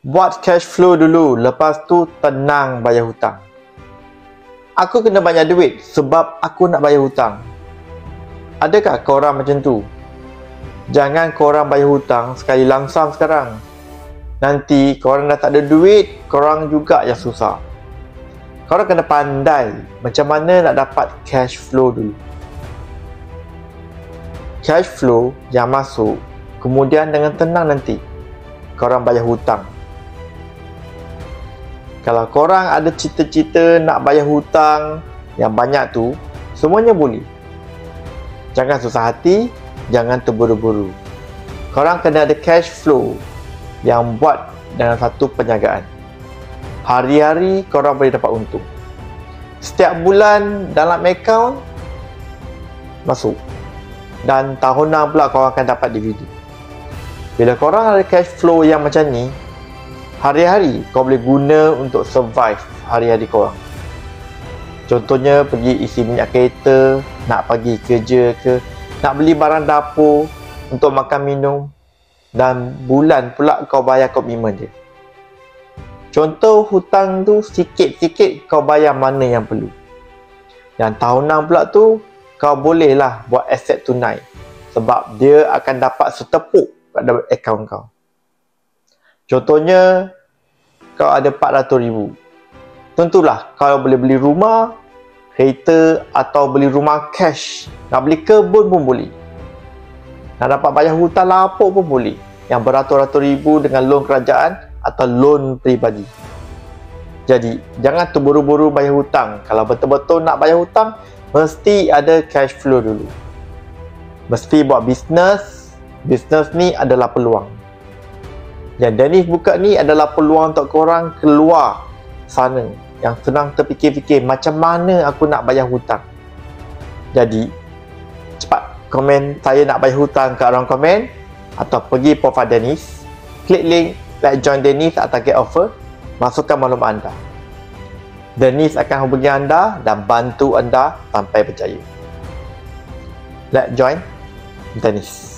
Buat cash flow dulu, lepas tu tenang bayar hutang. Aku kena banyak duit sebab aku nak bayar hutang. Adakah korang macam tu? Jangan korang bayar hutang sekali langsam sekarang. Nanti korang dah tak ada duit, korang juga yang susah. Korang kena pandai macam mana nak dapat cash flow dulu. Cash flow yang masuk, kemudian dengan tenang nanti korang bayar hutang. Kalau korang ada cita-cita nak bayar hutang yang banyak tu, semuanya boleh. Jangan susah hati, jangan terburu-buru. Korang kena ada cash flow yang buat dengan satu perniagaan. Hari-hari korang boleh dapat untung. Setiap bulan dalam akaun masuk. Dan tahunan pula korang akan dapat dividen. Bila korang ada cash flow yang macam ni, hari-hari kau boleh guna untuk survive hari-hari korang. Contohnya pergi isi minyak kereta, nak pergi kerja ke, nak beli barang dapur untuk makan minum, dan bulan pula kau bayar komitmen dia. Contoh hutang tu sikit-sikit kau bayar mana yang perlu. Dan tahunan pula tu kau bolehlah buat aset tunai sebab dia akan dapat setepuk pada akaun kau. Contohnya kau ada 400,000. Tentulah kau boleh beli rumah, kereta atau beli rumah cash. Nak beli kebun pun boleh. Nak dapat bayar hutang lapuk pun boleh. Yang beratus-ratus ribu dengan loan kerajaan atau loan peribadi. Jadi, jangan terburu-buru bayar hutang. Kalau betul-betul nak bayar hutang, mesti ada cash flow dulu. Mesti buat bisnes. Bisnes ni adalah peluang. Yang Dennis buka ni adalah peluang untuk korang keluar sana yang senang terfikir-fikir macam mana aku nak bayar hutang. Jadi, cepat komen saya nak bayar hutang kat ruang komen atau pergi profile Dennis, klik link like join Dennis atau get offer, masukkan maklumat anda. Dennis akan hubungi anda dan bantu anda sampai berjaya. Like join Dennis.